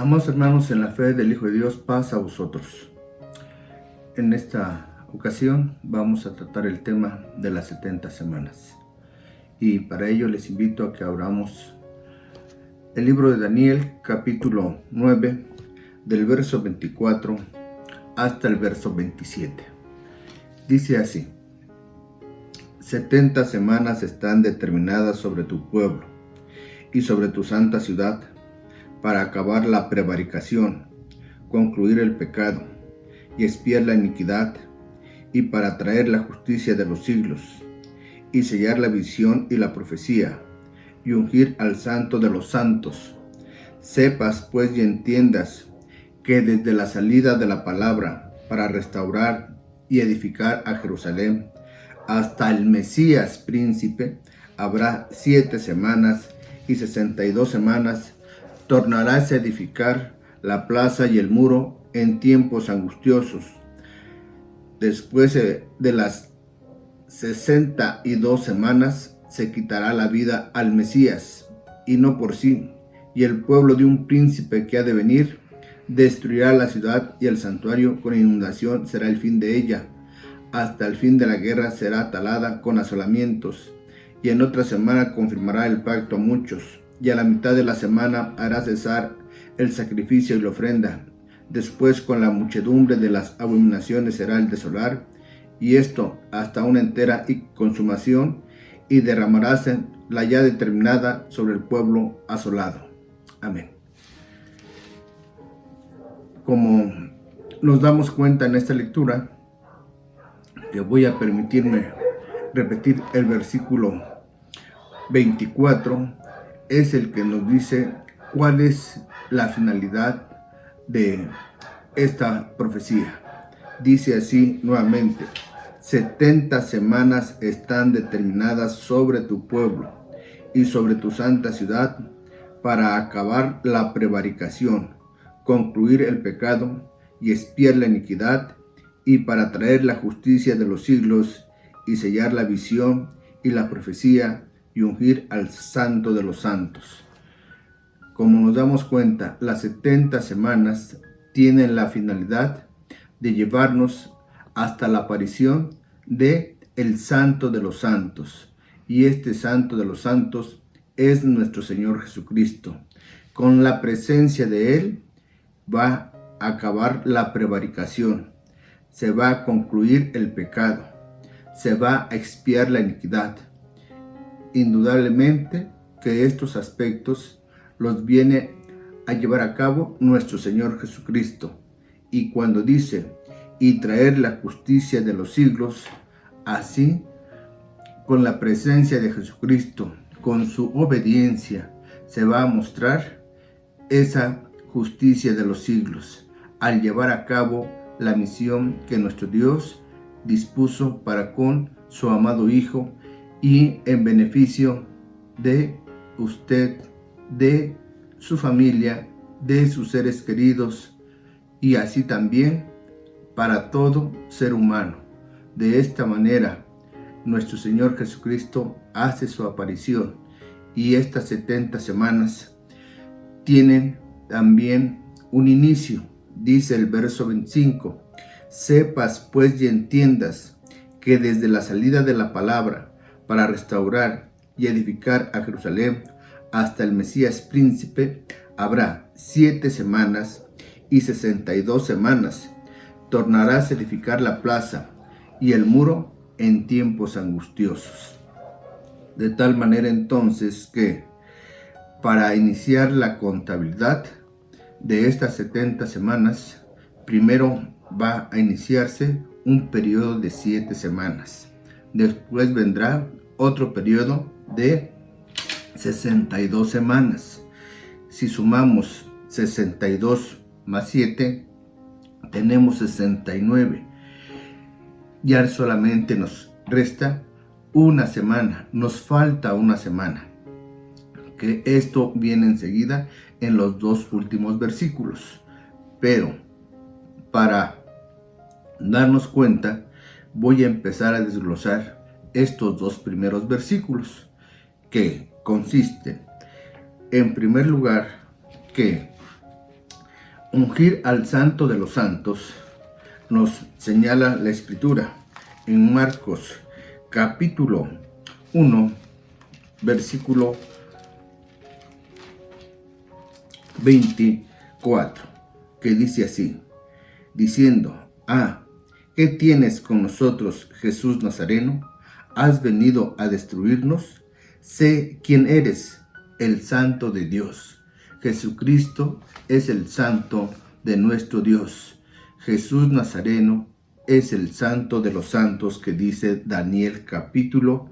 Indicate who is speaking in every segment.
Speaker 1: Amados hermanos, en la fe del Hijo de Dios, paz a vosotros. En esta ocasión vamos a tratar el tema de las 70 semanas. Y para ello les invito a que abramos el libro de Daniel, capítulo 9, del verso 24 hasta el verso 27. Dice así: 70 semanas están determinadas sobre tu pueblo y sobre tu santa ciudad, para acabar la prevaricación, concluir el pecado y expiar la iniquidad, y para traer la justicia de los siglos, y sellar la visión y la profecía, y ungir al santo de los santos. Sepas pues y entiendas que desde la salida de la palabra para restaurar y edificar a Jerusalén hasta el Mesías príncipe habrá 7 semanas, y 62 semanas tornarás a edificar la plaza y el muro en tiempos angustiosos. Después de las 62 semanas se quitará la vida al Mesías, y no por sí, y el pueblo de un príncipe que ha de venir destruirá la ciudad y el santuario con inundación será el fin de ella. Hasta el fin de la guerra será talada con asolamientos, y en otra semana confirmará el pacto a muchos, y a la mitad de la semana hará cesar el sacrificio y la ofrenda. Después con la muchedumbre de las abominaciones será el desolar, y esto hasta una entera consumación, y derramaráse la ya determinada sobre el pueblo asolado. Amén. Como nos damos cuenta en esta lectura, que voy a permitirme repetir el versículo 24, es el que nos dice cuál es la finalidad de esta profecía. Dice así nuevamente: 70 semanas están determinadas sobre tu pueblo y sobre tu santa ciudad, para acabar la prevaricación, concluir el pecado y expiar la iniquidad, y para traer la justicia de los siglos, y sellar la visión y la profecía, y ungir al santo de los santos. Como nos damos cuenta, las 70 semanas tienen la finalidad de llevarnos hasta la aparición de el santo de los santos. Y este santo de los santos es nuestro Señor Jesucristo. Con la presencia de Él va a acabar la prevaricación, se va a concluir el pecado, se va a expiar la iniquidad. Indudablemente que estos aspectos los viene a llevar a cabo nuestro Señor Jesucristo. Y cuando dice, y traer la justicia de los siglos, así, con la presencia de Jesucristo, con su obediencia, se va a mostrar esa justicia de los siglos, al llevar a cabo la misión que nuestro Dios dispuso para con su amado Hijo, y en beneficio de usted, de su familia, de sus seres queridos, y así también para todo ser humano. De esta manera, nuestro Señor Jesucristo hace su aparición, y estas 70 semanas tienen también un inicio. Dice el verso 25: sepas pues y entiendas que desde la salida de la palabra para restaurar y edificar a Jerusalén hasta el Mesías príncipe habrá 7 semanas, y 62 semanas tornarás a edificar la plaza y el muro en tiempos angustiosos. De tal manera entonces que para iniciar la contabilidad de estas 70 semanas, primero va a iniciarse un periodo de 7 semanas. Después vendrá otro periodo de 62 semanas. Si sumamos 62 más 7, tenemos 69. Ya solamente nos resta una semana, nos falta una semana, que esto viene enseguida en los 2 últimos versículos. Pero para darnos cuenta, voy a empezar a desglosar estos 2 primeros versículos, que consisten, en primer lugar, que ungir al Santo de los Santos nos señala la Escritura en Marcos capítulo 1, versículo 24, que dice así, diciendo: ¿qué tienes con nosotros, Jesús Nazareno? ¿Has venido a destruirnos? Sé quién eres, el Santo de Dios. Jesucristo es el Santo de nuestro Dios. Jesús Nazareno es el Santo de los Santos, que dice Daniel capítulo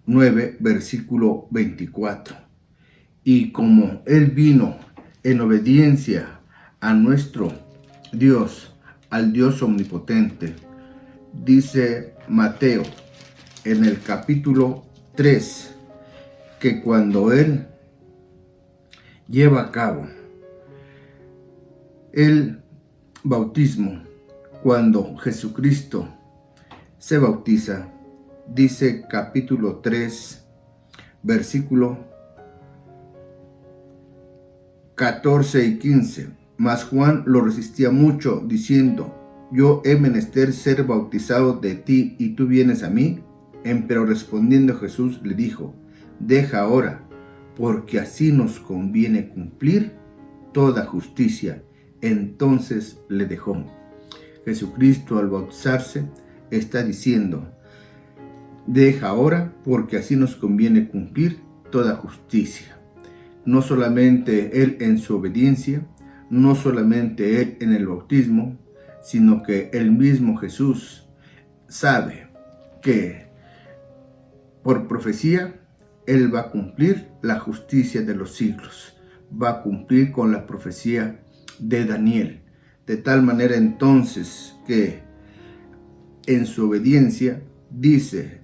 Speaker 1: 9, versículo 24. Y como Él vino en obediencia a nuestro Dios, al Dios omnipotente, dice Mateo en el capítulo 3, que cuando Él lleva a cabo el bautismo, cuando Jesucristo se bautiza, dice capítulo 3, versículo 14 y 15. Mas Juan lo resistía mucho, diciendo: yo he menester ser bautizado de ti, y tú vienes a mí. Empero respondiendo Jesús le dijo: deja ahora, porque así nos conviene cumplir toda justicia. Entonces le dejó. Jesucristo, al bautizarse, está diciendo: deja ahora, porque así nos conviene cumplir toda justicia. No solamente Él en su obediencia, no solamente Él en el bautismo, sino que el mismo Jesús sabe que por profecía Él va a cumplir la justicia de los siglos, va a cumplir con la profecía de Daniel, de tal manera entonces que en su obediencia dice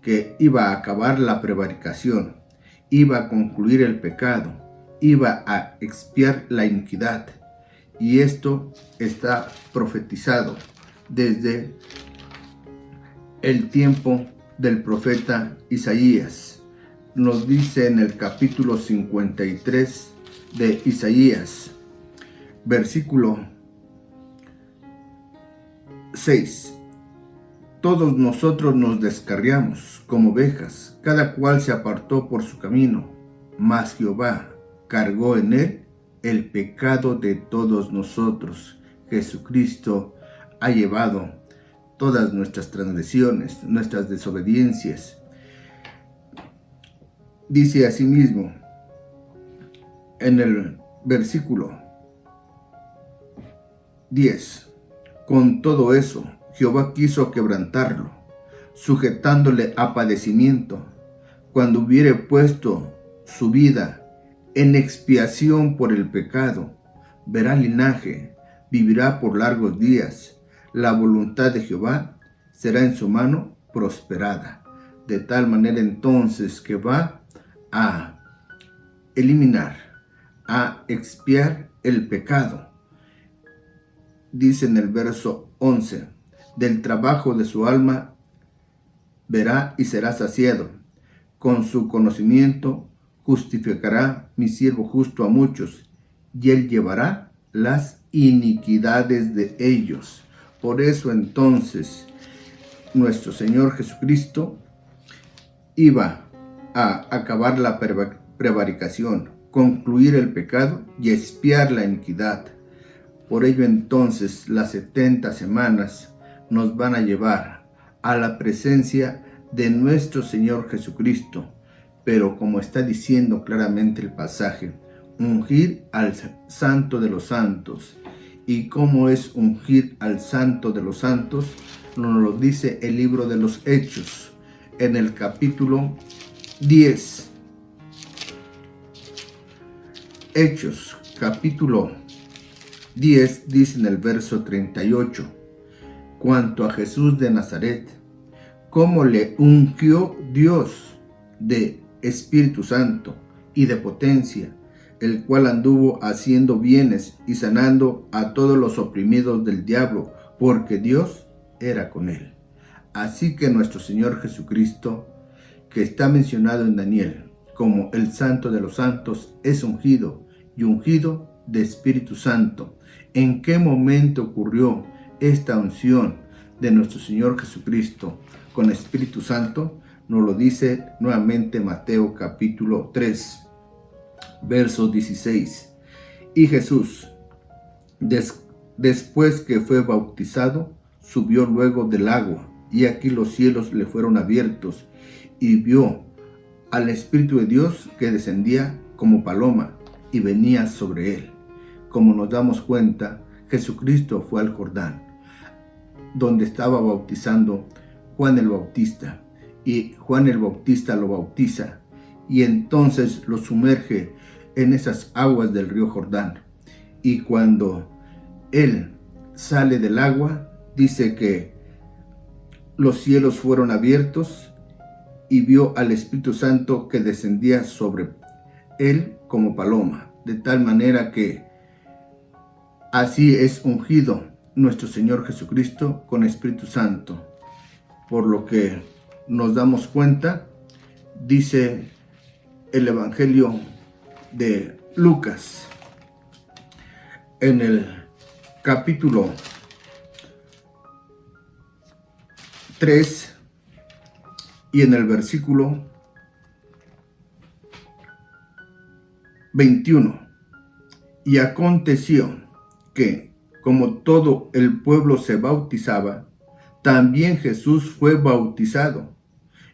Speaker 1: que iba a acabar la prevaricación, iba a concluir el pecado, iba a expiar la iniquidad, y esto está profetizado desde el tiempo del profeta Isaías. Nos dice en el capítulo 53 de Isaías, versículo 6. Todos nosotros nos descarriamos como ovejas, cada cual se apartó por su camino, mas Jehová cargó en él el pecado de todos nosotros. Jesucristo ha llevado todas nuestras transgresiones, nuestras desobediencias. Dice asimismo en el versículo 10, con todo eso Jehová quiso quebrantarlo, sujetándole a padecimiento, cuando hubiere puesto su vida en expiación por el pecado. Verá linaje, vivirá por largos días. La voluntad de Jehová será en su mano prosperada. De tal manera entonces que va a eliminar, a expiar el pecado. Dice en el verso 11, del trabajo de su alma verá y será saciado. Con su conocimiento justificará mi siervo justo a muchos, y él llevará las iniquidades de ellos. Por eso entonces nuestro Señor Jesucristo iba a acabar la prevaricación, concluir el pecado y expiar la iniquidad. Por ello entonces las 70 semanas nos van a llevar a la presencia de nuestro Señor Jesucristo. Pero como está diciendo claramente el pasaje, ungir al Santo de los Santos. ¿Y cómo es ungir al Santo de los Santos? Nos lo dice el libro de los Hechos, en el capítulo 10. Hechos, capítulo 10, dice en el verso 38, cuanto a Jesús de Nazaret, cómo le ungió Dios de Espíritu Santo y de potencia, el cual anduvo haciendo bienes y sanando a todos los oprimidos del diablo, porque Dios era con él. Así que nuestro Señor Jesucristo, que está mencionado en Daniel como el Santo de los Santos, es ungido, y ungido de Espíritu Santo. ¿En qué momento ocurrió esta unción de nuestro Señor Jesucristo con Espíritu Santo? Nos lo dice nuevamente Mateo capítulo 3, verso 16. Y Jesús, después que fue bautizado, subió luego del agua, y aquí los cielos le fueron abiertos, y vio al Espíritu de Dios que descendía como paloma y venía sobre él. Como nos damos cuenta, Jesucristo fue al Jordán, donde estaba bautizando Juan el Bautista, y Juan el Bautista lo bautiza, y entonces lo sumerge en esas aguas del río Jordán. Y cuando él sale del agua, dice que los cielos fueron abiertos y vio al Espíritu Santo que descendía sobre él como paloma, de tal manera que así es ungido nuestro Señor Jesucristo con Espíritu Santo. Por lo que nos damos cuenta, dice el Evangelio de Lucas, en el capítulo 3 y en el versículo 21. Y aconteció que, como todo el pueblo se bautizaba, también Jesús fue bautizado.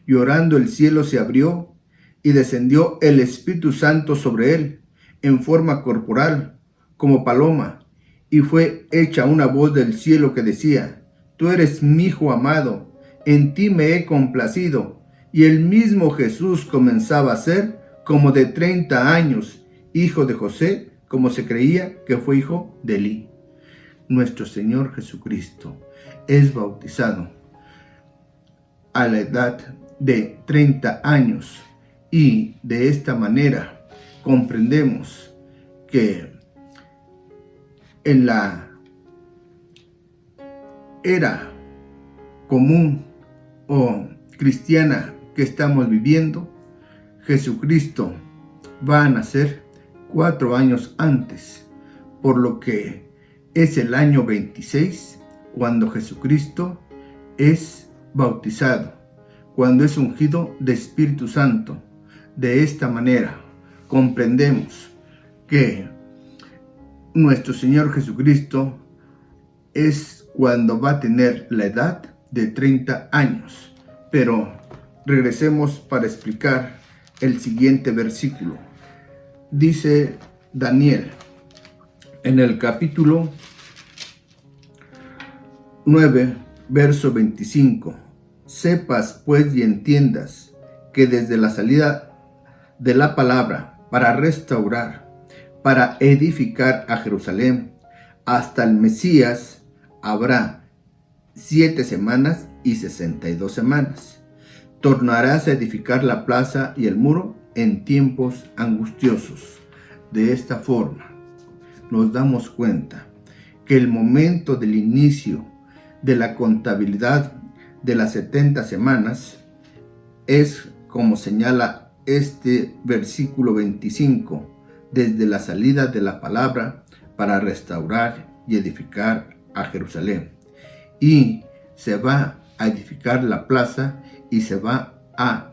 Speaker 1: Y orando el cielo se abrió, y descendió el Espíritu Santo sobre él, en forma corporal, como paloma, y fue hecha una voz del cielo que decía: Tú eres mi Hijo amado, en ti me he complacido. Y el mismo Jesús comenzaba a ser como de 30 años, hijo de José, como se creía que fue hijo de Elí. Nuestro Señor Jesucristo es bautizado a la edad de 30 años, y de esta manera comprendemos que en la era común o cristiana que estamos viviendo, Jesucristo va a nacer 4 años antes, por lo que es el año 26 cuando Jesucristo es bautizado, cuando es ungido de Espíritu Santo. De esta manera comprendemos que nuestro Señor Jesucristo es cuando va a tener la edad de 30 años. Pero regresemos para explicar el siguiente versículo. Dice Daniel en el capítulo 9, verso 25. Sepas pues y entiendas que desde la salida de la palabra para restaurar, para edificar a Jerusalén, hasta el Mesías, habrá 7 semanas y 62 semanas. Tornarás a edificar la plaza y el muro en tiempos angustiosos. De esta forma, nos damos cuenta que el momento del inicio de la contabilidad de las 70 semanas es, como señala este versículo 25, desde la salida de la palabra para restaurar y edificar a Jerusalén. Y se va a edificar la plaza y se va a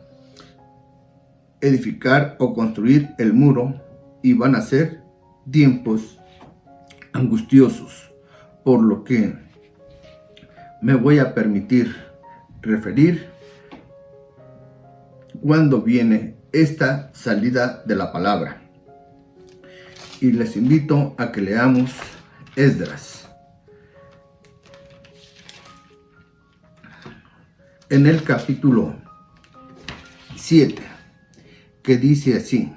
Speaker 1: edificar o construir el muro, y van a ser tiempos angustiosos, por lo que me voy a permitir referir cuando viene esta salida de la palabra. Y les invito a que leamos Esdras. En el capítulo 7, que dice así,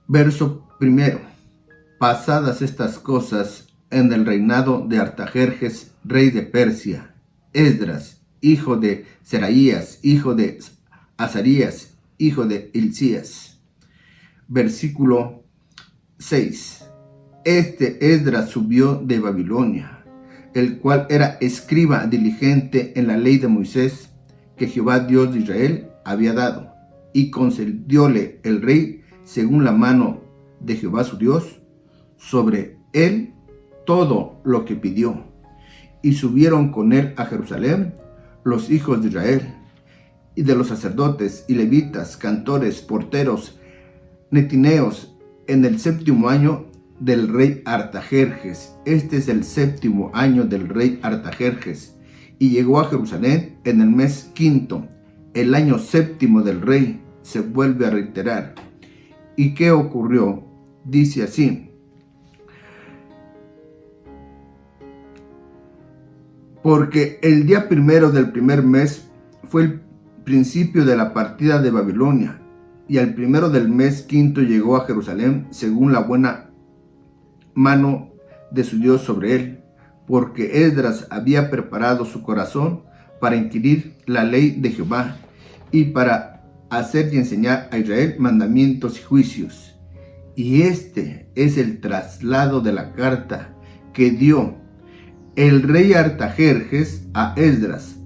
Speaker 1: verso 1: Pasadas estas cosas en el reinado de Artajerjes, rey de Persia, Esdras, hijo de Seraías, hijo de Azarías, hijo de Hilcías. Versículo 6. Este Esdras subió de Babilonia, el cual era escriba diligente en la ley de Moisés, que Jehová Dios de Israel había dado, y concedióle el rey según la mano de Jehová su Dios, sobre él todo lo que pidió. Y subieron con él a Jerusalén los hijos de Israel, y de los sacerdotes y levitas, cantores, porteros, netineos, en el 7º año del rey Artajerjes. Este es el 7º año del rey Artajerjes. Y llegó a Jerusalén en el mes 5º, el año 7º del rey. Se vuelve a reiterar. ¿Y qué ocurrió? Dice así: porque el día 1 del primer mes fue el principio de la partida de Babilonia, y al 1 del mes 5º llegó a Jerusalén según la buena mano de su Dios sobre él, porque Esdras había preparado su corazón para inquirir la ley de Jehová y para hacer y enseñar a Israel mandamientos y juicios. Y este es el traslado de la carta que dio el rey Artajerjes a Esdras,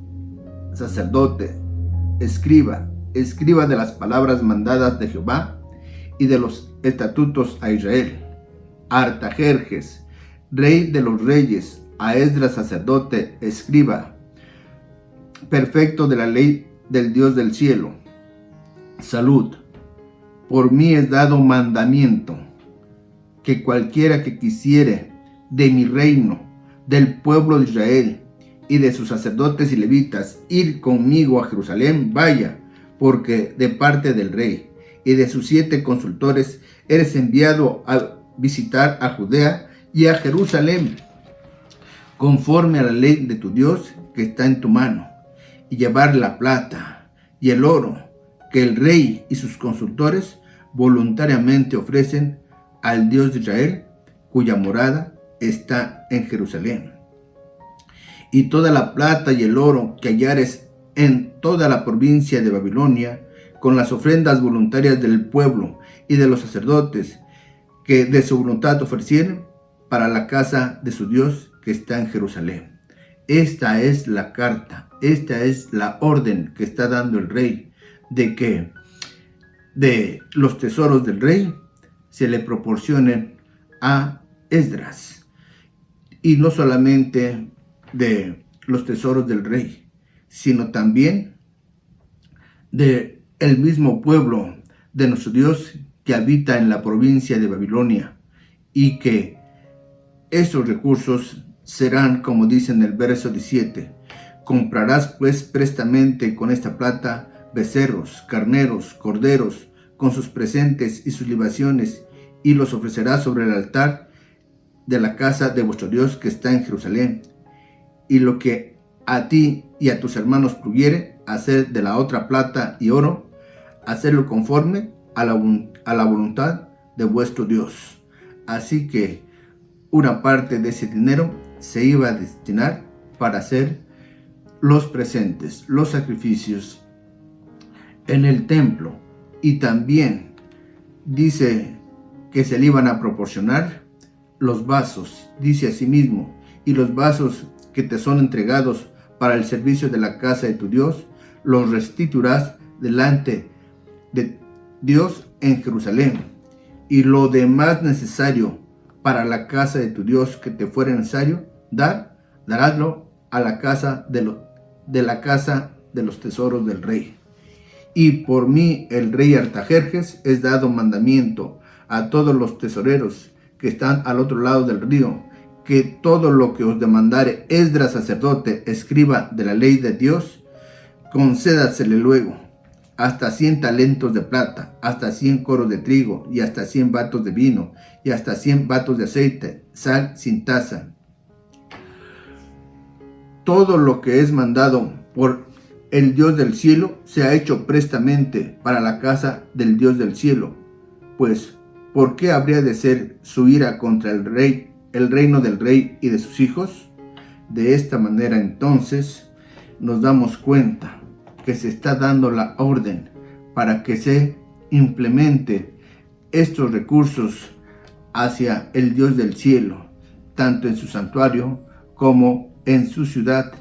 Speaker 1: sacerdote, escriba de las palabras mandadas de Jehová y de los estatutos a Israel. Artajerjes, rey de los reyes, a Esdras, sacerdote, escriba, perfecto de la ley del Dios del cielo. Salud. Por mí es dado mandamiento que cualquiera que quisiere de mi reino, del pueblo de Israel y de sus sacerdotes y levitas, ir conmigo a Jerusalén, vaya, porque de parte del rey y de sus 7 consultores eres enviado a visitar a Judea y a Jerusalén, conforme a la ley de tu Dios que está en tu mano, y llevar la plata y el oro que el rey y sus consultores voluntariamente ofrecen al Dios de Israel, cuya morada está en Jerusalén. Y toda la plata y el oro que hallares en toda la provincia de Babilonia, con las ofrendas voluntarias del pueblo y de los sacerdotes que de su voluntad ofrecieren para la casa de su Dios que está en Jerusalén. Esta es la carta, esta es la orden que está dando el rey, de que de los tesoros del rey se le proporcionen a Esdras. Y no solamente de los tesoros del rey, sino también de el mismo pueblo de nuestro Dios que habita en la provincia de Babilonia, y que esos recursos serán, como dice en el verso 17, comprarás pues prestamente con esta plata becerros, carneros, corderos, con sus presentes y sus libaciones, y los ofrecerás sobre el altar de la casa de vuestro Dios que está en Jerusalén. Y lo que a ti y a tus hermanos pluguiere, hacer de la otra plata y oro, hacerlo conforme a la voluntad de vuestro Dios. Así que una parte de ese dinero se iba a destinar para hacer los presentes, los sacrificios en el templo, y también dice que se le iban a proporcionar los vasos, dice asimismo, y los vasos que te son entregados para el servicio de la casa de tu Dios, los restituirás delante de Dios en Jerusalén, y lo demás necesario para la casa de tu Dios que te fuera necesario daráslo a la casa de la casa de los tesoros del rey. Y por mí el rey Artajerjes es dado mandamiento a todos los tesoreros que están al otro lado del río, que todo lo que os demandare Esdras, sacerdote, escriba de la ley de Dios, concédasele luego, hasta 100 talentos de plata, hasta 100 coros de trigo, y hasta 100 batos de vino, y hasta 100 batos de aceite, sal sin tasa. Todo lo que es mandado por el Dios del cielo se ha hecho prestamente para la casa del Dios del cielo. Pues, ¿por qué habría de ser su ira contra el rey, el reino del rey y de sus hijos? De esta manera entonces nos damos cuenta que se está dando la orden para que se implemente estos recursos hacia el Dios del cielo, tanto en su santuario como en su ciudad,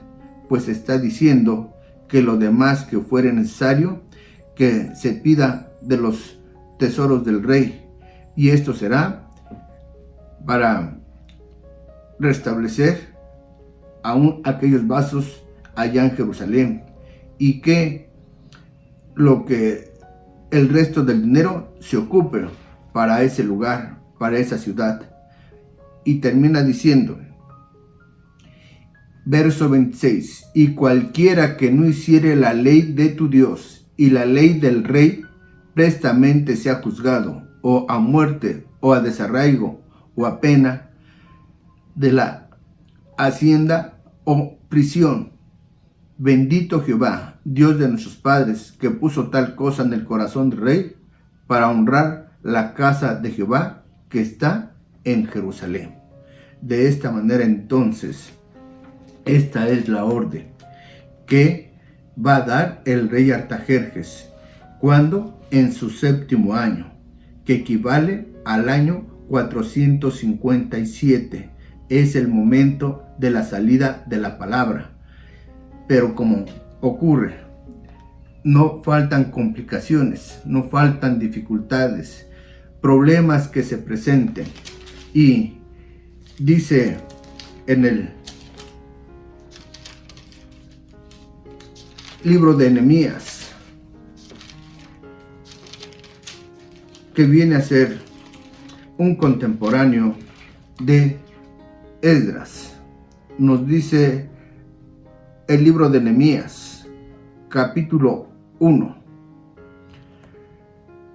Speaker 1: pues está diciendo que lo demás que fuere necesario, que se pida de los tesoros del rey, y esto será para restablecer aún aquellos vasos allá en Jerusalén, y que lo que el resto del dinero se ocupe para ese lugar, para esa ciudad. Y termina diciendo, verso 26, y cualquiera que no hiciere la ley de tu Dios y la ley del rey, prestamente sea juzgado, o a muerte, o a desarraigo, o a pena de la hacienda o prisión. Bendito Jehová, Dios de nuestros padres, que puso tal cosa en el corazón del rey para honrar la casa de Jehová que está en Jerusalén. De esta manera entonces, esta es la orden que va a dar el rey Artajerjes, cuando en su 7º año, que equivale al año 457, es el momento de la salida de la palabra. Pero como ocurre, no faltan complicaciones, no faltan dificultades, problemas que se presenten. Y dice en el libro de Nehemías, que viene a ser un contemporáneo de Esdras, nos dice el libro de Nehemías, capítulo 1,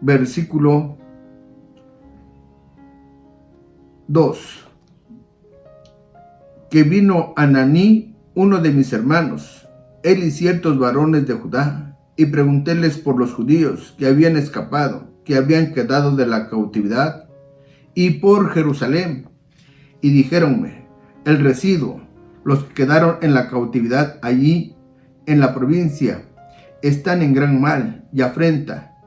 Speaker 1: versículo 2, que vino Ananí, uno de mis hermanos, él y ciertos varones de Judá, y preguntéles por los judíos que habían escapado, que habían quedado de la cautividad, y por Jerusalén. Y dijéronme, el residuo, los que quedaron en la cautividad allí en la provincia, están en gran mal y afrenta,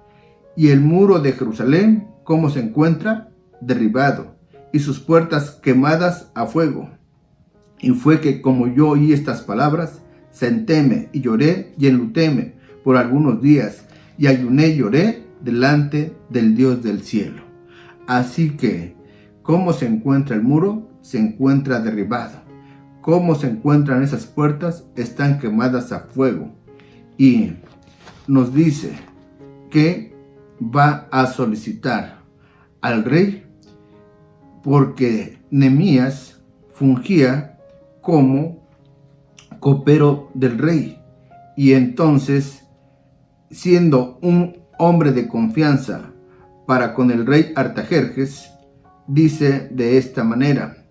Speaker 1: y el muro de Jerusalén, ¿cómo se encuentra? Derribado, y sus puertas quemadas a fuego. Y fue que como yo oí estas palabras, sentéme y lloré y enlutéme por algunos días, y ayuné y lloré delante del Dios del cielo. Así que, ¿cómo se encuentra el muro? Se encuentra derribado. ¿Cómo se encuentran esas puertas? Están quemadas a fuego. Y nos dice que va a solicitar al rey, porque Nehemías fungía como copero del rey, y entonces, siendo un hombre de confianza para con el rey Artajerjes, dice de esta manera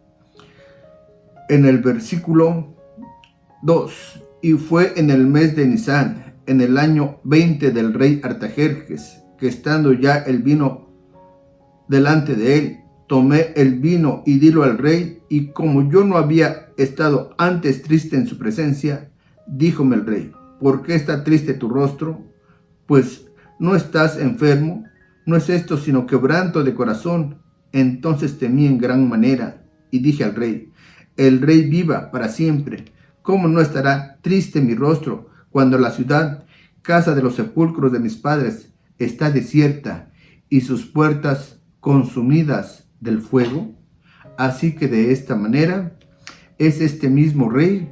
Speaker 1: en el versículo 2, y fue en el mes de Nisán, en el año 20 del rey Artajerjes, que estando ya el vino delante de él, tomé el vino y dilo al rey, y como yo no había estado antes triste en su presencia, díjome el rey, ¿por qué está triste tu rostro? Pues no estás enfermo, no es esto sino quebranto de corazón. Entonces temí en gran manera, y dije al rey, el rey viva para siempre, ¿cómo no estará triste mi rostro cuando la ciudad, casa de los sepulcros de mis padres, está desierta y sus puertas consumidas del fuego? Así que de esta manera es este mismo rey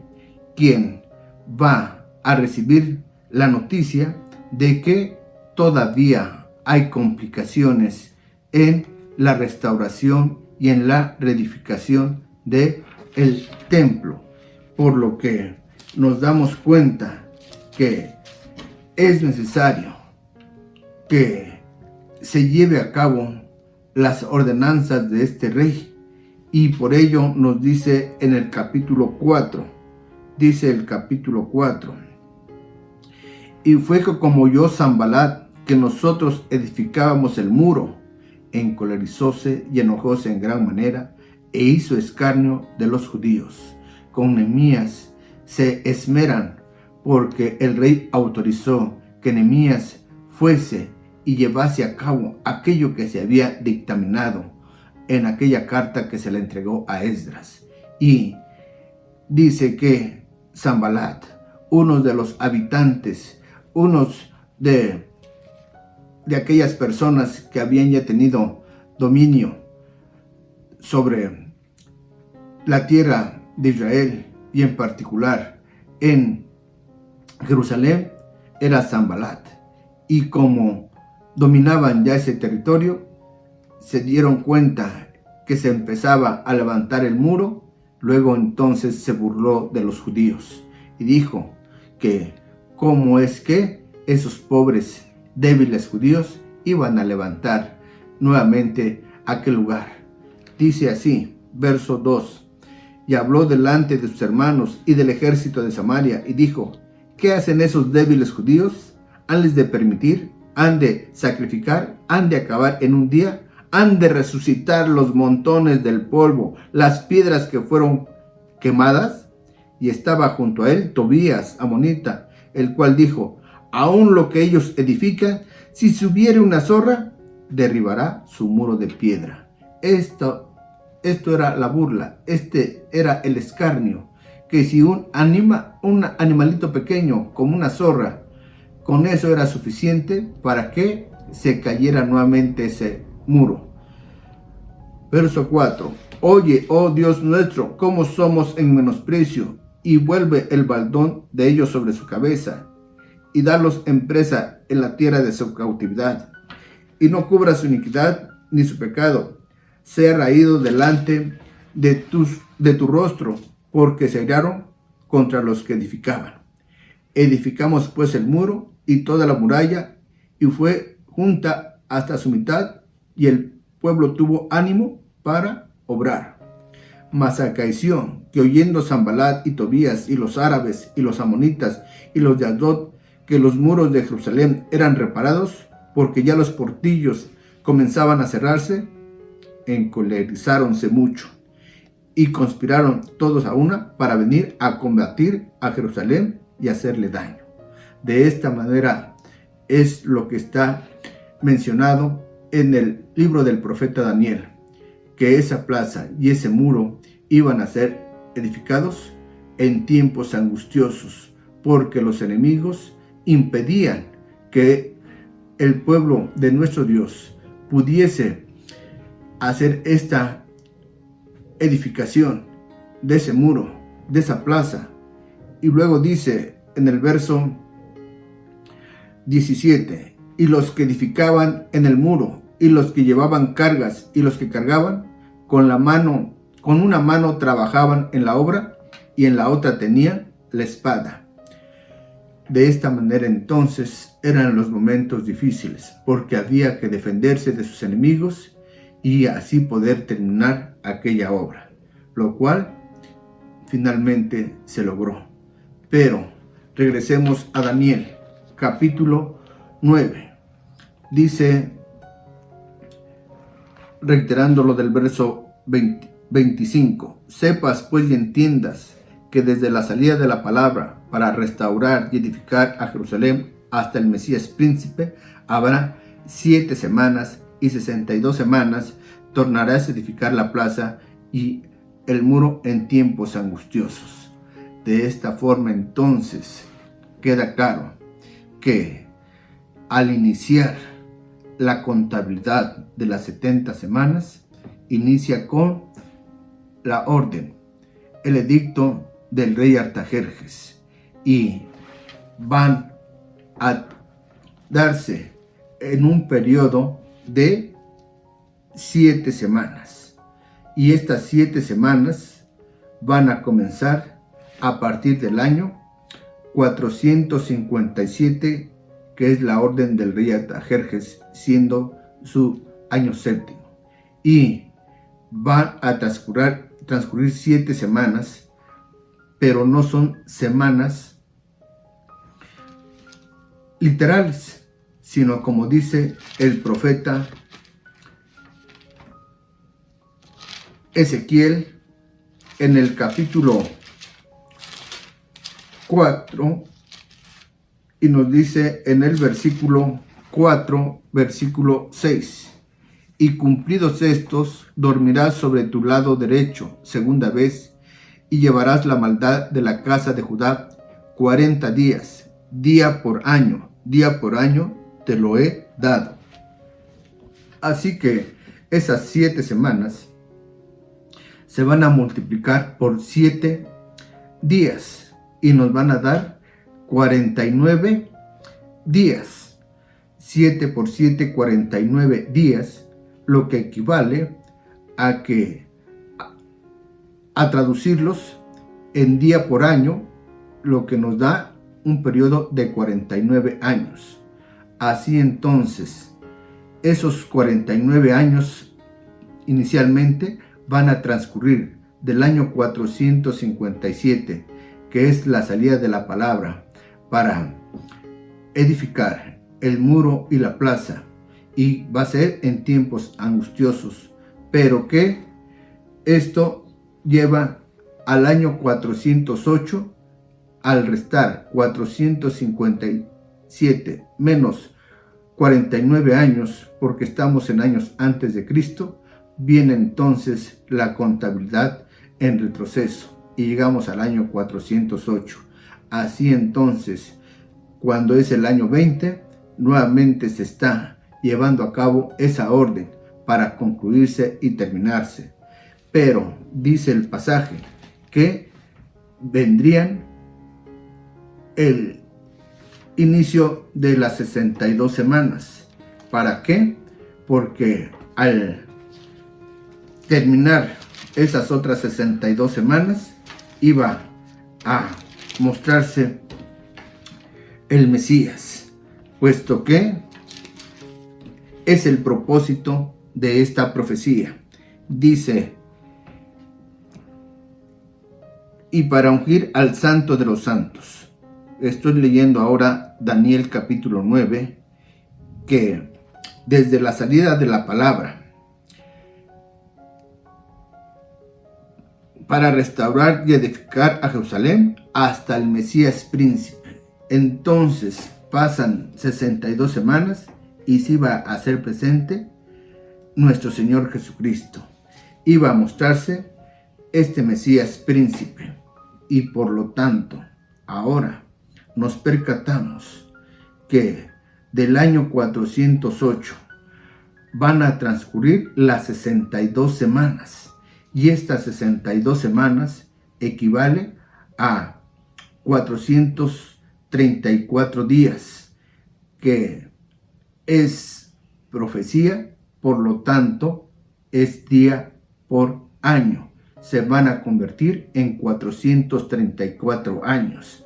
Speaker 1: quien va a recibir la noticia de que todavía hay complicaciones en la restauración y en la reedificación de el templo, por lo que nos damos cuenta que es necesario que se lleve a cabo las ordenanzas de este rey, y por ello nos dice en el capítulo 4, dice el capítulo 4, y fue que como oyó Sanballat que nosotros edificábamos el muro, encolerizóse y enojóse en gran manera, e hizo escarnio de los judíos. Con Nehemías se esmeran, porque el rey autorizó que Nehemías fuese y llevase a cabo aquello que se había dictaminado en aquella carta que se le entregó a Esdras. Y dice que Sanballat, unos de los habitantes, unos de de aquellas personas que habían ya tenido dominio sobre la tierra de Israel y en particular en Jerusalén era Sanbalat. Y como dominaban ya ese territorio, se dieron cuenta que se empezaba a levantar el muro. Luego entonces se burló de los judíos y dijo que cómo es que esos pobres débiles judíos iban a levantar nuevamente aquel lugar. Dice así, verso 2: y habló delante de sus hermanos y del ejército de Samaria y dijo: ¿qué hacen esos débiles judíos? ¿Han de permitir? ¿Han de sacrificar? ¿Han de acabar en un día? ¿Han de resucitar los montones del polvo, las piedras que fueron quemadas? Y estaba junto a él Tobías, amonita, el cual dijo: aún lo que ellos edifican, si subiere una zorra, derribará su muro de piedra. Esto era la burla, este era el escarnio, que si un animalito pequeño como una zorra, con eso era suficiente para que se cayera nuevamente ese muro. Verso 4: oye, oh Dios nuestro, cómo somos en menosprecio, y vuelve el baldón de ellos sobre su cabeza, y dalos en presa en la tierra de su cautividad, y no cubra su iniquidad ni su pecado, sea raído delante de tu rostro, porque se airaron contra los que edificaban. Edificamos pues el muro y toda la muralla, y fue junta hasta su mitad, y el pueblo tuvo ánimo para obrar. Mas acaeció que oyendo Sanbalat y Tobías y los árabes y los amonitas y los de Asdod que los muros de Jerusalén eran reparados, porque ya los portillos comenzaban a cerrarse, encolerizáronse mucho y conspiraron todos a una para venir a combatir a Jerusalén y hacerle daño. De esta manera es lo que está mencionado en el libro del profeta Daniel, que esa plaza y ese muro iban a ser edificados en tiempos angustiosos, porque los enemigos impedían que el pueblo de nuestro Dios pudiese hacer esta edificación de ese muro, de esa plaza. Y luego dice en el verso 17: y los que edificaban en el muro, y los que llevaban cargas, y los que cargaban, con una mano trabajaban en la obra, y en la otra tenían la espada. De esta manera entonces eran los momentos difíciles, porque había que defenderse de sus enemigos y así poder terminar aquella obra, lo cual finalmente se logró. Pero regresemos a Daniel, capítulo 9. Dice, reiterando lo del verso 25: sepas pues y entiendas que desde la salida de la palabra para restaurar y edificar a Jerusalén hasta el Mesías príncipe habrá 7 semanas, y 62 semanas tornarás a edificar la plaza y el muro en tiempos angustiosos. De esta forma entonces queda claro que al iniciar la contabilidad de las 70 semanas, inicia con la orden, el edicto del rey Artajerjes, y van a darse en un periodo de 7 semanas. Y estas 7 semanas van a comenzar a partir del año 457, que es la orden del rey Artajerjes, siendo su año 7. Y van a transcurrir 7 semanas, pero no son semanas literales, sino como dice el profeta Ezequiel en el capítulo 4, y nos dice en el versículo 4, versículo 6: y cumplidos estos, dormirás sobre tu lado derecho segunda vez, y llevarás la maldad de la casa de Judá 40 días, día por año te lo he dado. Así que esas 7 semanas se van a multiplicar por 7 días y nos van a dar 49 días. 7 por 7, 49 días, lo que equivale a traducirlos en día por año, lo que nos da un periodo de 49 años. Así entonces, esos 49 años inicialmente van a transcurrir del año 457, que es la salida de la palabra, para edificar el muro y la plaza, y va a ser en tiempos angustiosos, pero que esto lleva al año 408. Al restar 457 menos 49 años, porque estamos en años antes de Cristo, viene entonces la contabilidad en retroceso y llegamos al año 408. Así entonces, cuando es el año 20, nuevamente se está llevando a cabo esa orden para concluirse y terminarse. Pero dice el pasaje que vendrían el inicio de las 62 semanas. ¿Para qué? Porque al terminar esas otras 62 semanas iba a mostrarse el Mesías, puesto que es el propósito de esta profecía. Dice: y para ungir al Santo de los Santos. Estoy leyendo ahora Daniel capítulo 9, que desde la salida de la palabra para restaurar y edificar a Jerusalén hasta el Mesías príncipe. Entonces pasan 62 semanas y se iba a hacer presente nuestro Señor Jesucristo. Iba a mostrarse este Mesías príncipe, y por lo tanto ahora nos percatamos que del año 408 van a transcurrir las 62 semanas, y estas 62 semanas equivale a 434 días, que es profecía, por lo tanto es día por año. Se van a convertir en 434 años.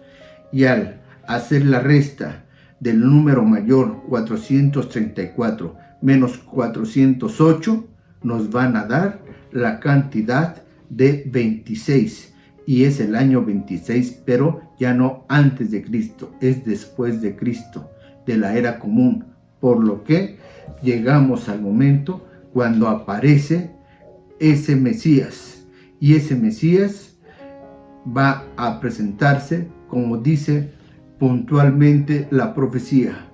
Speaker 1: Y al hacer la resta del número mayor 434 menos 408, nos van a dar la cantidad de 26. Y es el año 26, pero ya no antes de Cristo, es después de Cristo, de la era común. Por lo que llegamos al momento cuando aparece ese Mesías. Y ese Mesías va a presentarse, como dice puntualmente la profecía,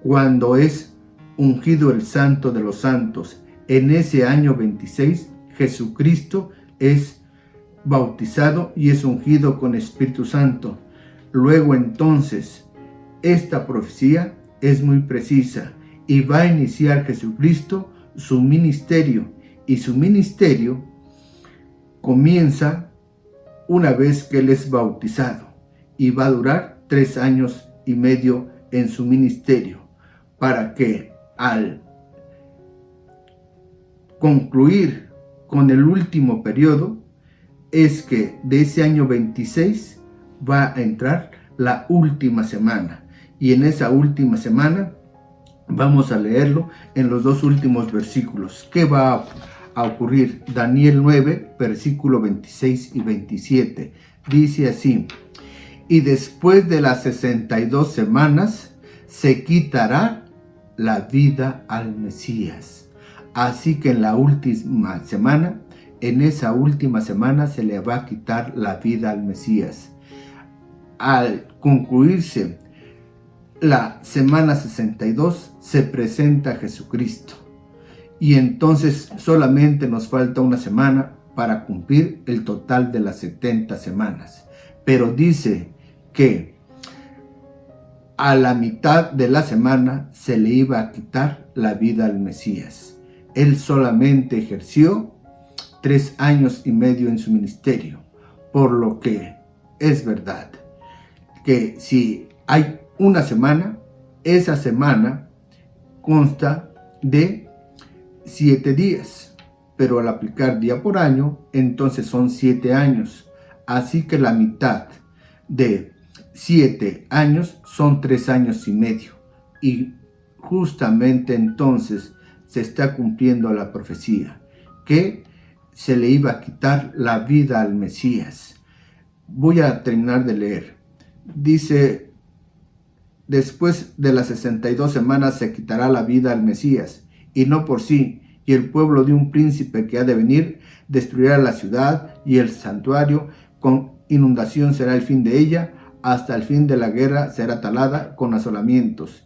Speaker 1: cuando es ungido el Santo de los Santos. En ese año 26, Jesucristo es bautizado y es ungido con Espíritu Santo. Luego entonces, esta profecía es muy precisa y va a iniciar Jesucristo su ministerio, y su ministerio comienza una vez que Él es bautizado, y va a durar 3 años y medio en su ministerio, para que al concluir con el último periodo, es que de ese año 26 va a entrar la última semana, y en esa última semana vamos a leerlo en los 2 últimos versículos. ¿Qué va a ocurrir? Daniel 9, versículo 26 y 27. Dice así: y después de las 62 semanas se quitará la vida al Mesías. Así que en la última semana, en esa última semana se le va a quitar la vida al Mesías. Al concluirse la semana 62, se presenta Jesucristo. Y entonces solamente nos falta una semana para cumplir el total de las 70 semanas. Pero dice que a la mitad de la semana se le iba a quitar la vida al Mesías. Él solamente ejerció 3 años y medio en su ministerio, por lo que es verdad que si hay una semana, esa semana consta de 7 días, pero al aplicar día por año, entonces son 7 años. Así que la mitad de 7 años son 3 años y medio. Y justamente entonces se está cumpliendo la profecía, que se le iba a quitar la vida al Mesías. Voy a terminar de leer. Dice: después de las 62 semanas se quitará la vida al Mesías, y no por sí, y el pueblo de un príncipe que ha de venir destruirá la ciudad y el santuario, con inundación será el fin de ella, hasta el fin de la guerra será talada con asolamientos.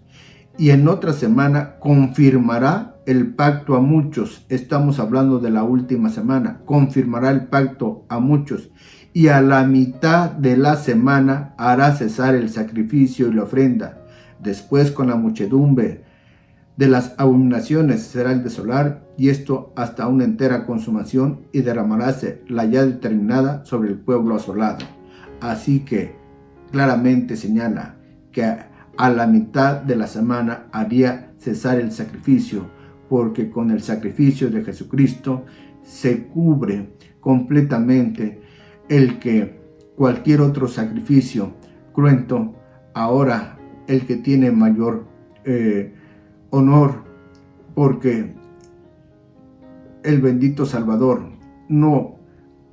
Speaker 1: Y en otra semana confirmará el pacto a muchos. Estamos hablando de la última semana. Confirmará el pacto a muchos. Y a la mitad de la semana hará cesar el sacrificio y la ofrenda. Después, con la muchedumbre de las abominaciones será el desolar, y esto hasta una entera consumación, y derramaráse la ya determinada sobre el pueblo asolado. Así que claramente señala que a la mitad de la semana haría cesar el sacrificio, porque con el sacrificio de Jesucristo se cubre completamente el que cualquier otro sacrificio cruento. Ahora el que tiene mayor honor, porque el bendito Salvador no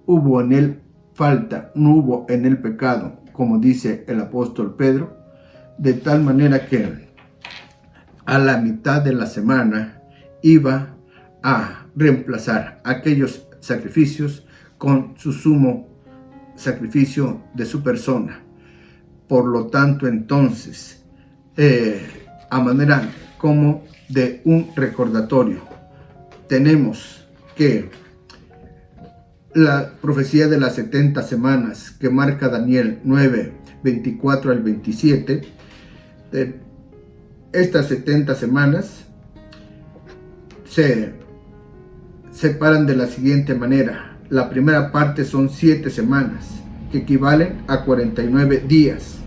Speaker 1: hubo en él falta, no hubo en él pecado, como dice el apóstol Pedro, de tal manera que a la mitad de la semana iba a reemplazar aquellos sacrificios con su sumo sacrificio de su persona. Por lo tanto, entonces, a manera como de un recordatorio, tenemos que la profecía de las 70 semanas que marca Daniel 9, 24 al 27, estas 70 semanas se separan de la siguiente manera. La primera parte son 7 semanas, que equivalen a 49 días.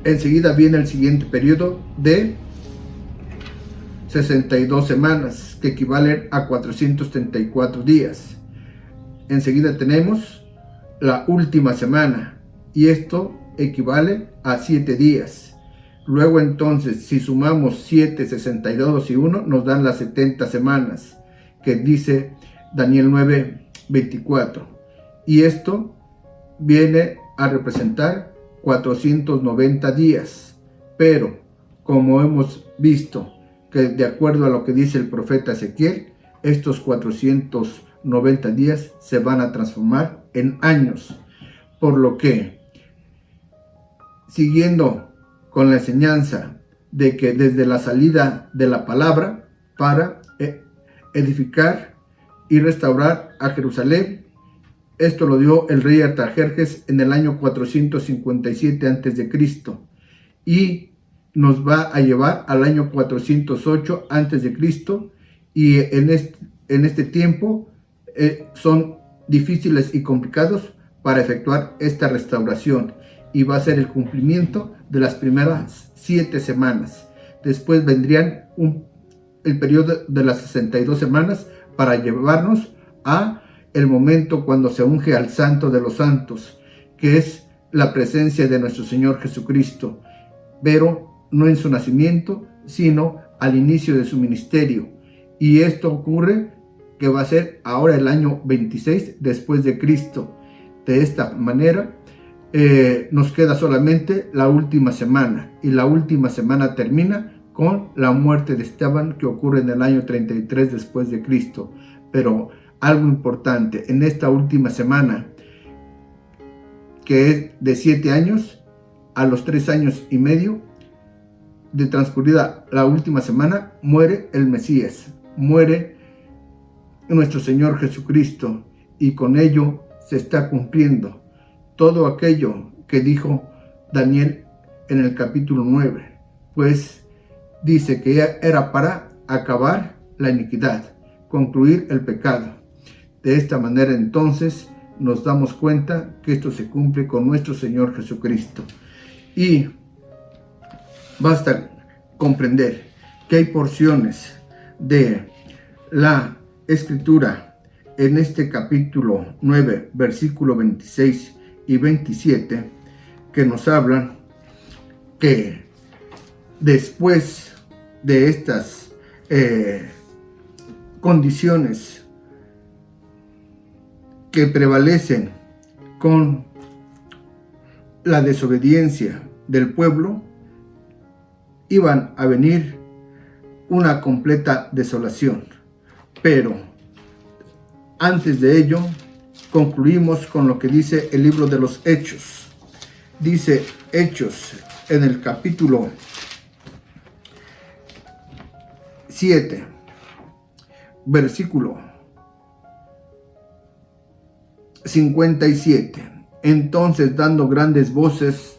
Speaker 1: Enseguida viene el siguiente periodo de 62 semanas, que equivalen a 434 días. Enseguida tenemos la última semana, y esto equivale a 7 días. Luego entonces, si sumamos 7, 62 y 1, nos dan las 70 semanas, que dice Daniel 9, 24. Y esto viene a representar 490 días. Pero, como hemos visto, que de acuerdo a lo que dice el profeta Ezequiel, estos 490 días se van a transformar en años. Por lo que, siguiendo con la enseñanza de que desde la salida de la palabra para edificar y restaurar a Jerusalén, esto lo dio el rey Artajerjes en el año 457 a.C. y nos va a llevar al año 408 a.C. y en este tiempo son difíciles y complicados para efectuar esta restauración, y va a ser el cumplimiento de las primeras 7 semanas. Después vendrían el periodo de las 62 semanas para llevarnos a el momento cuando se unge al Santo de los Santos, que es la presencia de nuestro Señor Jesucristo, pero no en su nacimiento, sino al inicio de su ministerio. Y esto ocurre que va a ser ahora el año 26 después de Cristo. De esta manera nos queda solamente la última semana, y la última semana termina con la muerte de Esteban, que ocurre en el año 33 después de Cristo. Pero algo importante, en esta última semana, que es de 7 años, a los 3 años y medio de transcurrida la última semana, muere el Mesías, muere nuestro Señor Jesucristo, y con ello se está cumpliendo todo aquello que dijo Daniel en el capítulo 9, pues dice que era para acabar la iniquidad, concluir el pecado. De esta manera entonces nos damos cuenta que esto se cumple con nuestro Señor Jesucristo. Y basta comprender que hay porciones de la Escritura en este capítulo 9, versículo 26 y 27, que nos hablan que después de estas condiciones que prevalecen con la desobediencia del pueblo, iban a venir una completa desolación. Pero antes de ello, concluimos con lo que dice el libro de los Hechos. Dice Hechos en el capítulo 7, versículo 57. Entonces, dando grandes voces,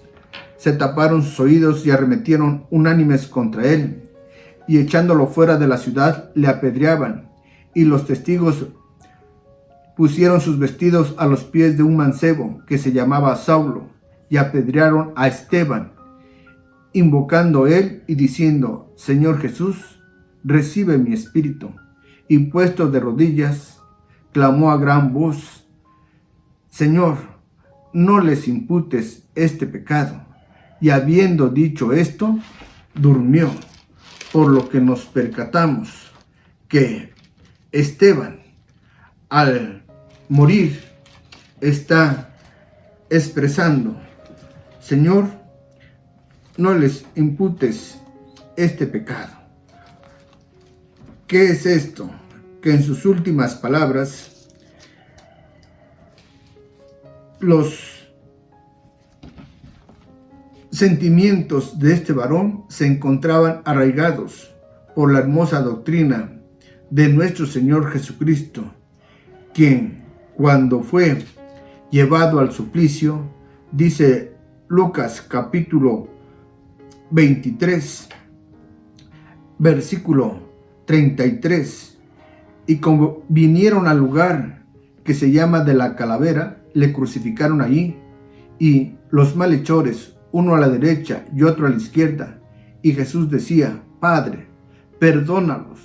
Speaker 1: se taparon sus oídos y arremetieron unánimes contra él, y echándolo fuera de la ciudad, le apedreaban. Y los testigos pusieron sus vestidos a los pies de un mancebo que se llamaba Saulo, y apedrearon a Esteban, invocando él y diciendo: Señor Jesús, recibe mi espíritu. Y puesto de rodillas, clamó a gran voz: Señor, no les imputes este pecado. Y habiendo dicho esto, durmió, por lo que nos percatamos que Esteban, al morir, está expresando: Señor, no les imputes este pecado. ¿Qué es esto? Que en sus últimas palabras, los sentimientos de este varón se encontraban arraigados por la hermosa doctrina de nuestro Señor Jesucristo, quien, cuando fue llevado al suplicio, dice Lucas capítulo 23, versículo 33, y como vinieron al lugar que se llama de la Calavera, le crucificaron allí, y los malhechores, uno a la derecha y otro a la izquierda. Y Jesús decía: Padre, perdónalos,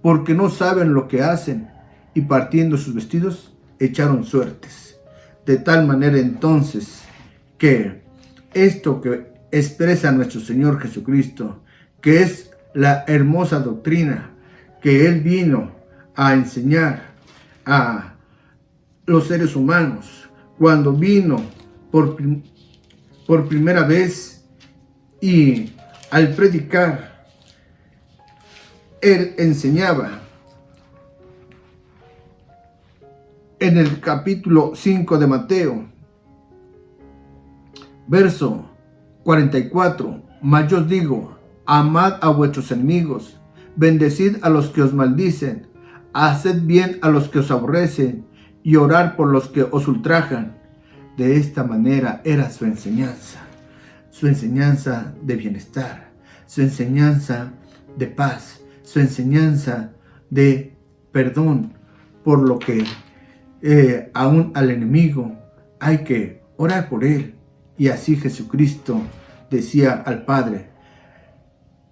Speaker 1: porque no saben lo que hacen. Y partiendo sus vestidos, echaron suertes. De tal manera entonces que esto que expresa nuestro Señor Jesucristo, que es la hermosa doctrina que Él vino a enseñar a los seres humanos, cuando vino por primera vez, y al predicar, Él enseñaba en el capítulo 5 de Mateo, verso 44, mas yo os digo, amad a vuestros enemigos, bendecid a los que os maldicen, haced bien a los que os aborrecen, y orad por los que os ultrajan. De esta manera era su enseñanza de bienestar, su enseñanza de paz, su enseñanza de perdón, por lo que aún al enemigo hay que orar por él. Y así Jesucristo decía al Padre: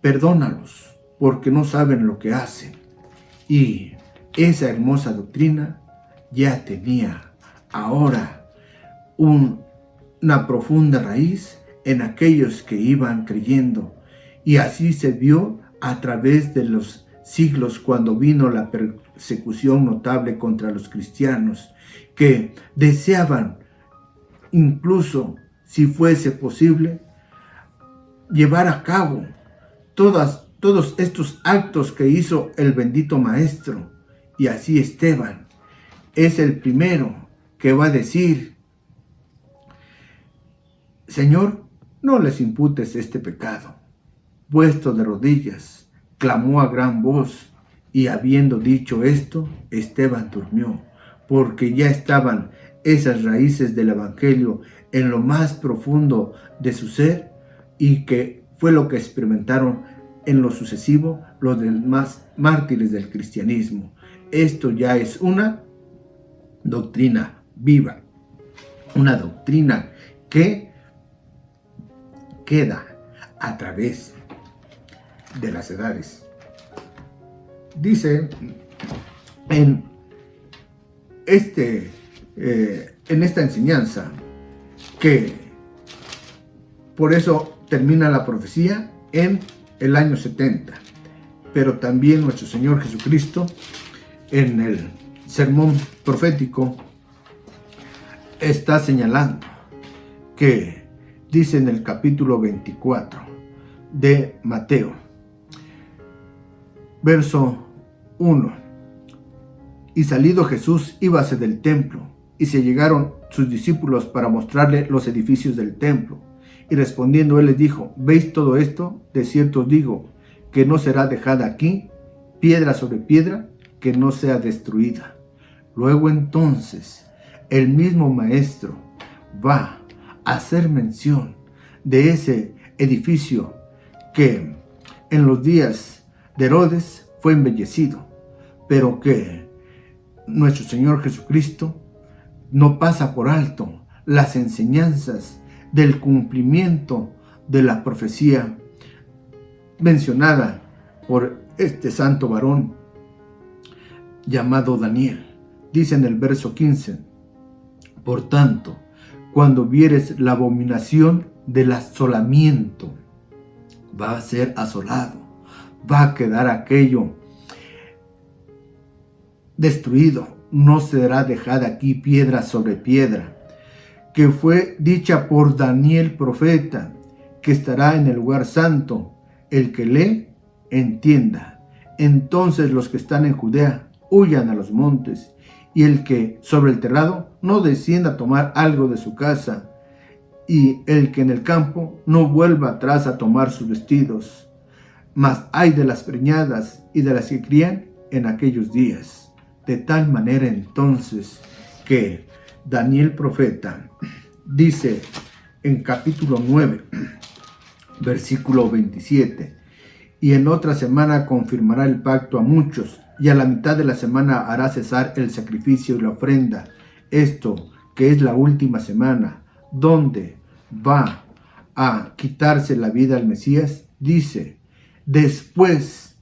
Speaker 1: perdónalos, porque no saben lo que hacen. Y esa hermosa doctrina ya tenía ahora una profunda raíz en aquellos que iban creyendo, y así se vio a través de los siglos, cuando vino la persecución notable contra los cristianos, que deseaban, incluso si fuese posible, llevar a cabo todos estos actos que hizo el bendito Maestro. Y así Esteban es el primero que va a decir: Señor, no les imputes este pecado. Puesto de rodillas, clamó a gran voz, y habiendo dicho esto, Esteban durmió, porque ya estaban esas raíces del Evangelio en lo más profundo de su ser, y que fue lo que experimentaron en lo sucesivo los demás mártires del cristianismo. Esto ya es una doctrina viva, una doctrina que queda a través de las edades. Dice en esta enseñanza que por eso termina la profecía en el año 70, pero también nuestro Señor Jesucristo en el sermón profético está señalando que dice en el capítulo 24 de Mateo, verso 1: y salido Jesús íbase del templo, y se llegaron sus discípulos para mostrarle los edificios del templo. Y respondiendo él les dijo: ¿veis todo esto? De cierto os digo que no será dejada aquí piedra sobre piedra que no sea destruida. Luego entonces el mismo maestro va a hacer mención de ese edificio que en los días de Herodes fue embellecido, pero que nuestro Señor Jesucristo no pasa por alto las enseñanzas del cumplimiento de la profecía mencionada por este santo varón llamado Daniel. Dice en el verso 15: por tanto, cuando vieres la abominación del asolamiento, va a ser asolado, va a quedar aquello destruido, no será dejada aquí piedra sobre piedra, que fue dicha por Daniel profeta, que estará en el lugar santo. El que lee, entienda. Entonces los que están en Judea huyan a los montes, y el que sobre el terrado no descienda a tomar algo de su casa, y el que en el campo no vuelva atrás a tomar sus vestidos. Mas ay de las preñadas y de las que crían en aquellos días. De tal manera entonces que Daniel profeta dice en capítulo 9, versículo 27: y en otra semana confirmará el pacto a muchos, y a la mitad de la semana hará cesar el sacrificio y la ofrenda. Esto que es la última semana, donde va a quitarse la vida al Mesías, dice: después,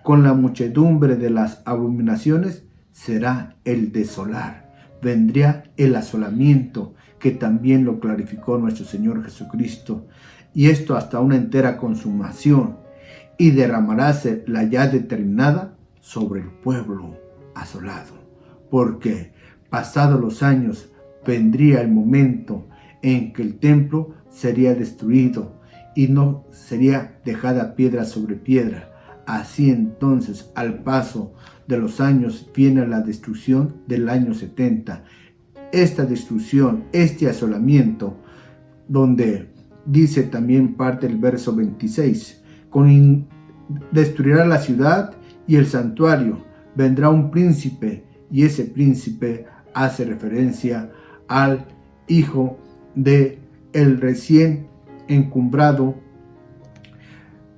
Speaker 1: con la muchedumbre de las abominaciones, será el desolar. Vendría el asolamiento, que también lo clarificó nuestro Señor Jesucristo, y esto hasta una entera consumación, y derramaráse la ya determinada sobre el pueblo asolado, porque pasados los años vendría el momento en que el templo sería destruido y no sería dejada piedra sobre piedra. Así entonces, al paso de los años, viene la destrucción del año 70. Esta destrucción, este asolamiento, donde dice también parte del verso 26, destruirá la ciudad y el santuario, vendrá un príncipe, y ese príncipe hace referencia al hijo de el recién encumbrado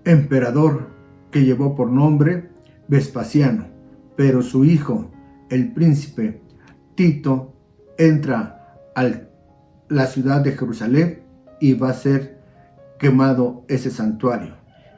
Speaker 1: emperador que llevó por nombre Vespasiano, pero su hijo, el príncipe Tito, entra a la ciudad de Jerusalén y va a ser quemado ese santuario.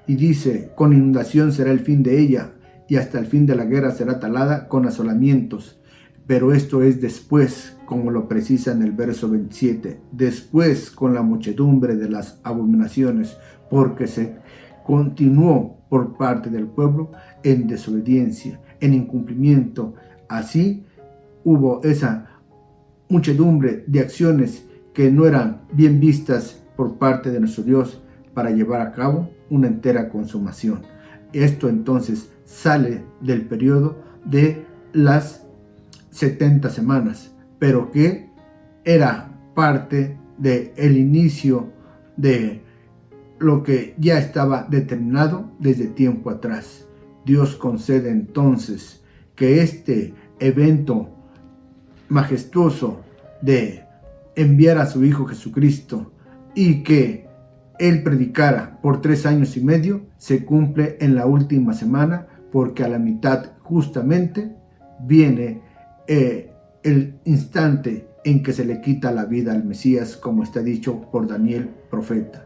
Speaker 1: Y dice: con inundación será el fin de ella, y hasta el fin de la guerra será talada con asolamientos. Pero esto es después, como lo precisa en el verso 27, después con la muchedumbre de las abominaciones, porque se continuó por parte del pueblo en desobediencia, en incumplimiento. Así hubo esa muchedumbre de acciones que no eran bien vistas por parte de nuestro Dios para llevar a cabo una entera consumación. Esto entonces sale del periodo de las 70 semanas, pero que era parte del inicio de lo que ya estaba determinado desde tiempo atrás. Dios concede entonces que este evento majestuoso de enviar a su Hijo Jesucristo, y que él predicara por 3 años y medio, se cumple en la última semana, porque a la mitad justamente viene el instante en que se le quita la vida al Mesías, como está dicho por Daniel, profeta.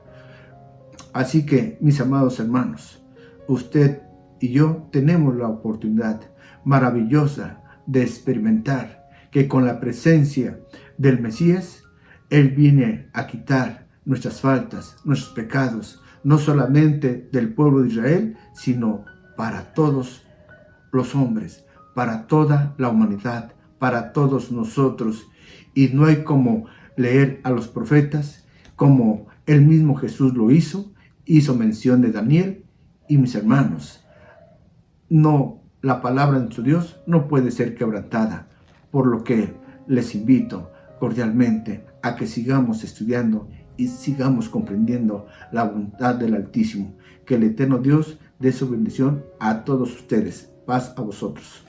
Speaker 1: Así que, mis amados hermanos, usted y yo tenemos la oportunidad maravillosa de experimentar que con la presencia del Mesías, Él viene a quitar nuestras faltas, nuestros pecados, no solamente del pueblo de Israel, sino para todos los hombres, para toda la humanidad, para todos nosotros. Y no hay como leer a los profetas, como el mismo Jesús lo hizo mención de Daniel. Y mis hermanos, no, la palabra de nuestro Dios no puede ser quebrantada, por lo que les invito cordialmente a que sigamos estudiando y sigamos comprendiendo la voluntad del Altísimo. Que el eterno Dios dé su bendición a todos ustedes. Paz a vosotros.